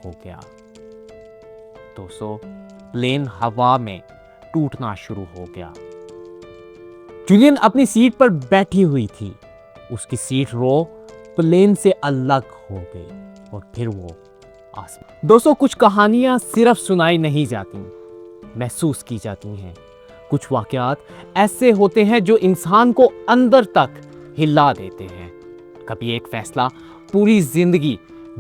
हो गया। दोस्तों, प्लेन हवा में टूटना शुरू हो गया। जूलियन अपनी सीट पर बैठी हुई थी। उसकी सीट रो प्लेन से अलग हो गई और फिर वो आसमान। दोस्तों, कुछ कहानियां सिर्फ सुनाई नहीं जाती, महसूस की जाती हैं। कुछ वाकयात ऐसे होते हैं जो इंसान को अंदर तक हिला देते हैं। कभी एक फैसला पूरी जिंदगी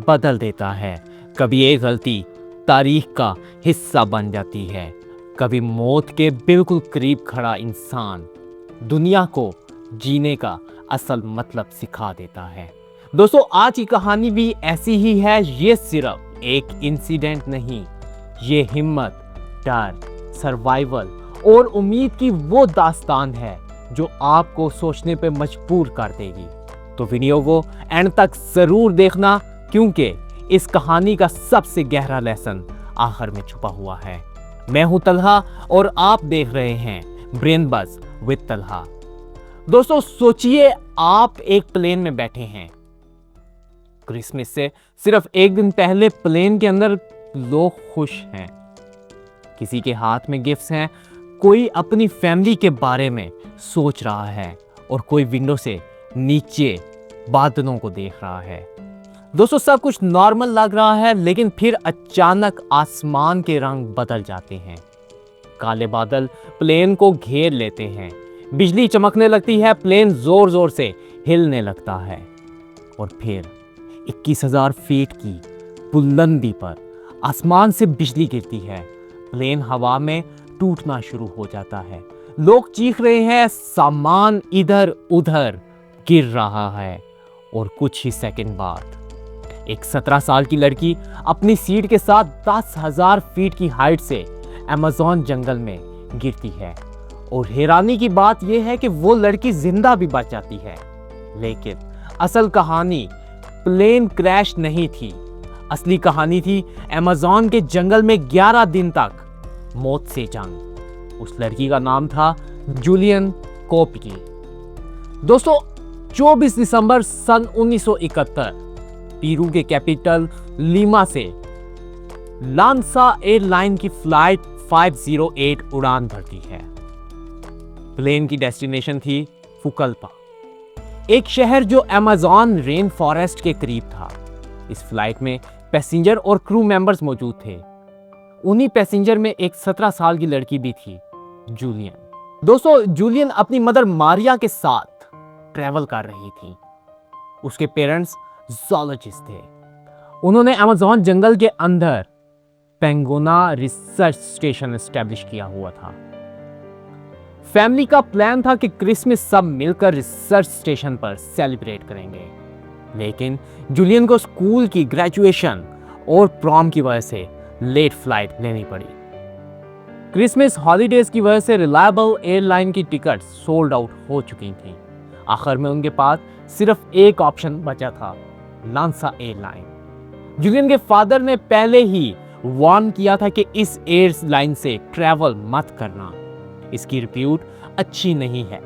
बदल देता है, कभी एक गलती तारीख का हिस्सा बन जाती है, कभी मौत के बिल्कुल करीब खड़ा इंसान दुनिया को जीने का असल मतलब सिखा देता है। दोस्तों, आज की कहानी भी ऐसी ही है। ये सिर्फ एक इंसिडेंट नहीं, ये हिम्मत, डर, सर्वाइवल और उम्मीद की वो दास्तान है जो आपको सोचने पे मजबूर कर देगी। तो वीडियो को एंड तक जरूर देखना, क्योंकि इस कहानी का सबसे गहरा लेसन आखिर में छुपा हुआ है। मैं हूं तलहा और आप देख रहे हैं ब्रेन बज विद तलहा। दोस्तों, सोचिए आप एक प्लेन में बैठे हैं। क्रिसमस से सिर्फ एक दिन पहले प्लेन के अंदर लोग खुश हैं, किसी के हाथ में गिफ्ट्स हैं, कोई अपनी फैमिली के बारे में सोच रहा है और कोई विंडो से नीचे बादलों को देख रहा है। दोस्तों, सब कुछ नॉर्मल लग रहा है, लेकिन फिर अचानक आसमान के रंग बदल जाते हैं। काले बादल प्लेन को घेर लेते हैं, बिजली चमकने लगती है, प्लेन जोर जोर से हिलने लगता है और फिर 21,000 फीट की बुलंदी पर आसमान से बिजली गिरती है। प्लेन हवा में टूटना शुरू हो जाता है। लोग चीख रहे हैं, सामान इधर उधर गिर रहा है और कुछ ही सेकंड बाद एक 17 साल की लड़की अपनी सीट के साथ 10,000 फीट की हाइट से अमेज़न जंगल में गिरती है। और हैरानी की बात यह है कि वो लड़की जिंदा भी बच जाती है। लेकिन असल कहानी प्लेन क्रैश नहीं थी। असली कहानी थी अमेज़न के जंगल में 11 दिन तक मौत से जंग। उस लड़की का नाम था जूलियन कोपकी। दोस्तों, 24 दिसंबर सन 1971 पेरू के कैपिटल लीमा से लांसा एयरलाइन की फ्लाइट 508 उड़ान भरती है। प्लेन की डेस्टिनेशन थी फुकलपा, एक शहर जो अमेज़न रेन फॉरेस्ट के करीब था। इस फ्लाइट में पैसेंजर और क्रू मेंबर्स मौजूद थे। उन्हीं पैसेंजर में एक 17 साल की लड़की भी थी, जूलियन। दोस्तों, जूलियन अपनी मदर मारिया के साथ ट्रैवल कर रही थी। उसके पेरेंट्स ज़ूलॉजिस्ट थे। उन्होंने अमेज़न जंगल के अंदर पेंगोना रिसर्च स्टेशन एस्टेब्लिश किया हुआ था। फैमिली का प्लान था कि क्रिसमस सब मिलकर रिसर्च स्टेशन पर सेलिब्रेट करेंगे, लेकिन जूलियन को स्कूल की ग्रेजुएशन और प्रॉम की वजह से लेट फ्लाइट लेनी पड़ी। क्रिसमस हॉलीडेज की वजह से रिलायबल एयरलाइन की टिकट सोल्ड आउट हो चुकी थी। आखिर में उनके पास सिर्फ एक ऑप्शन बचा था, लांसा एयरलाइन। जूलियन के फादर ने पहले ही वार्न किया था कि इस एयरलाइन से ट्रैवल मत करना, इसकी रिप्यूट अच्छी नहीं है।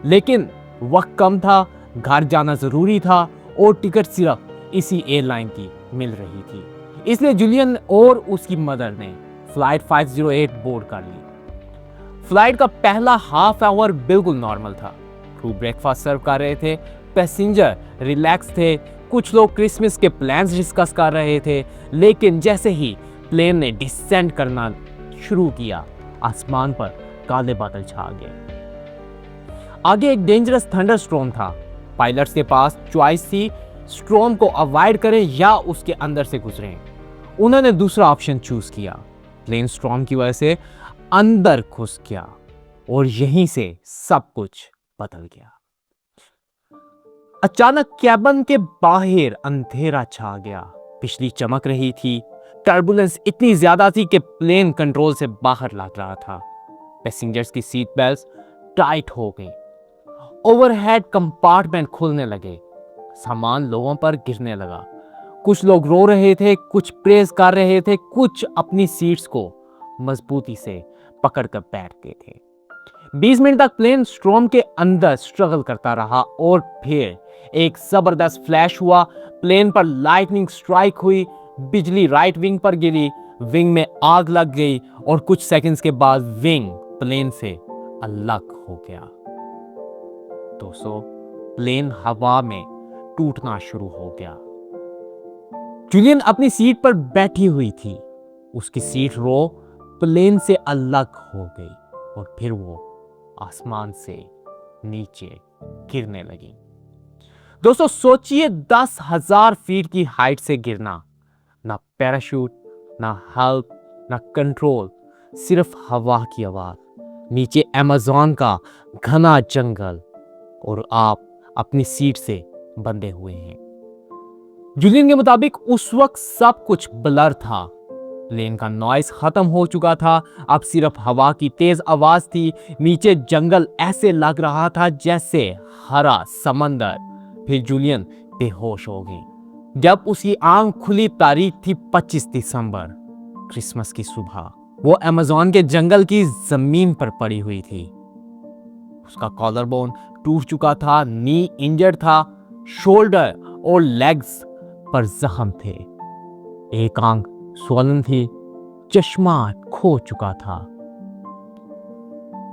लेकिन वक्त कम था, घर जाना जरूरी था और टिकट सिर्फ इसी एयरलाइन की मिल रही थी। इसलिए जूलियन और उसकी मदर ने फ्लाइट 508 बोर्ड कर ली। फ्लाइट का पहला हाफ आवर बिल्कुल नॉर्मल था। क्रू ब्रेकफास्ट सर्व कर रहे थे, पैसेंजर रिलैक्स थे, कुछ लोग क्रिसमस के प्लान्स डिस्कस कर रहे थे। लेकिन जैसे ही प्लेन ने डिसेंड करना शुरू किया, आसमान पर काले बादल छा गए। आगे एक डेंजरस थंडरस्टॉर्म था। पायलट्स के पास चॉइस थी, स्टॉर्म को अवॉइड करें या उसके अंदर से गुजरें। उन्होंने दूसरा ऑप्शन चूज किया। प्लेन स्टॉर्म की वजह से अंदर घुस गया और यहीं से सब कुछ बदल गया। अचानक कैबिन के बाहर अंधेरा छा गया। बिजली चमक रही थी। टर्बुलेंस इतनी ज्यादा थी कि प्लेन कंट्रोल से बाहर लग रहा था। पैसेंजर्स की सीट बेल्ट टाइट हो गई। ओवरहेड कंपार्टमेंट खुलने लगे। सामान लोगों पर गिरने लगा। कुछ लोग रो रहे थे, कुछ प्रेस कर रहे थे, कुछ अपनी सीट्स को मजबूती से पकड़कर बैठ गए थे। 20 मिनट तक प्लेन स्टॉर्म के अंदर स्ट्रगल करता रहा और फिर एक जबरदस्त फ्लैश हुआ। प्लेन पर लाइटनिंग स्ट्राइक हुई। बिजली राइट विंग पर गिरी, विंग में आग लग गई और कुछ सेकंड्स के बाद विंग प्लेन से अलग हो गया। दोस्तों, प्लेन हवा में टूटना शुरू हो गया। जूलियन अपनी सीट पर बैठी हुई थी। उसकी सीट रो प्लेन से अलग हो गई और फिर वो आसमान से नीचे गिरने लगी। दोस्तों सोचिए, 10,000 फीट की हाइट से गिरना, ना पैराशूट, ना हेल्प, ना कंट्रोल, सिर्फ हवा की आवाज, नीचे अमेज़न का घना जंगल और आप अपनी सीट से बंधे हुए हैं। जूलियन के मुताबिक उस वक्त सब कुछ ब्लर था। प्लेन का नॉइस खत्म हो चुका था, अब सिर्फ हवा की तेज आवाज थी। नीचे जंगल ऐसे लग रहा था जैसे हरा समंदर। फिर जूलियन बेहोश हो गई। जब उसकी आंख खुली, तारीख थी 25 दिसंबर, क्रिसमस की सुबह। वो अमेज़न के जंगल की जमीन पर पड़ी हुई थी। उसका कॉलर बोन टूट चुका था, नी इंजर्ड था, शोल्डर और लेग्स पर जख्म थे, एक आंख स्वलन थी, चश्मा खो चुका था,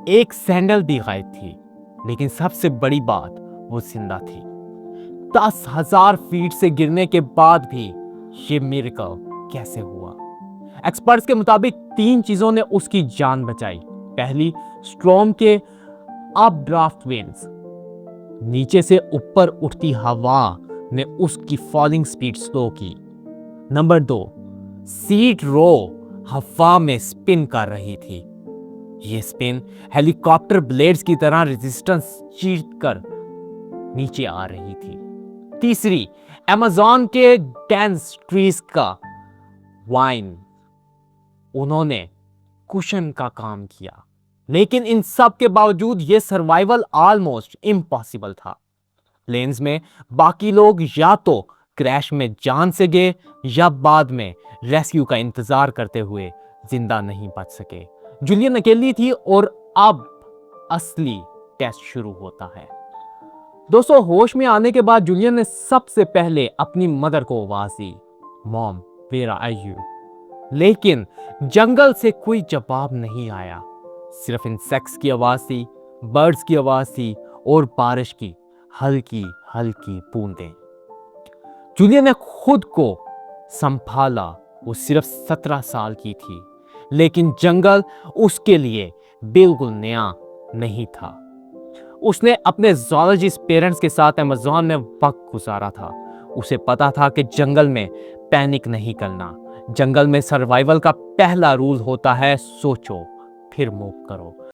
एक सैंडल भी गायब थी, लेकिन सबसे बड़ी बात, वो जिंदा थी। 10,000 फीट से गिरने के बाद भी ये मिरेकल कैसे हुआ? एक्सपर्ट्स के मुताबिक 3 चीजों ने उसकी जान बचाई। पहली, स्ट्रॉम के अपड्राफ्ट विंड्स, नीचे से ऊपर उठती हवा ने उसकी फॉलिंग स्पीड स्लो की। नंबर 2, सीट रो हवा में स्पिन कर रही थी। ये स्पिन हेलीकॉप्टर ब्लेड्स की तरह रेजिस्टेंस चीर कर नीचे आ रही थी। तीसरी, अमेज़न के डेंस ट्रीज का वाइन, उन्होंने कुशन का काम किया, लेकिन इन सब के बावजूद यह सर्वाइवल ऑलमोस्ट इम्पॉसिबल था। प्लेन्स में बाकी लोग या तो क्रैश में जान से गए या बाद में रेस्क्यू का इंतजार करते हुए जिंदा नहीं बच सके। जूलियन अकेली थी और अब असली टेस्ट शुरू होता है। दोस्तों, होश में आने के बाद जूलियन ने सबसे पहले अपनी मदर को आवाज दी, मॉम वेयर आर यू? लेकिन जंगल से कोई जवाब नहीं आया। सिर्फ इंसेक्ट्स की आवाज थी, बर्ड्स की आवाज थी और बारिश की हल्की हल्की बूंदें। जूलियन ने खुद को संभाला। वो सिर्फ 17 साल की थी, लेकिन जंगल उसके लिए बिल्कुल नया नहीं था। उसने अपने ज़ूलॉजिस्ट पेरेंट्स के साथ अमेज़न में वक्त गुजारा था। उसे पता था कि जंगल में पैनिक नहीं करना। जंगल में सर्वाइवल का पहला रूल होता है, सोचो फिर मूव करो।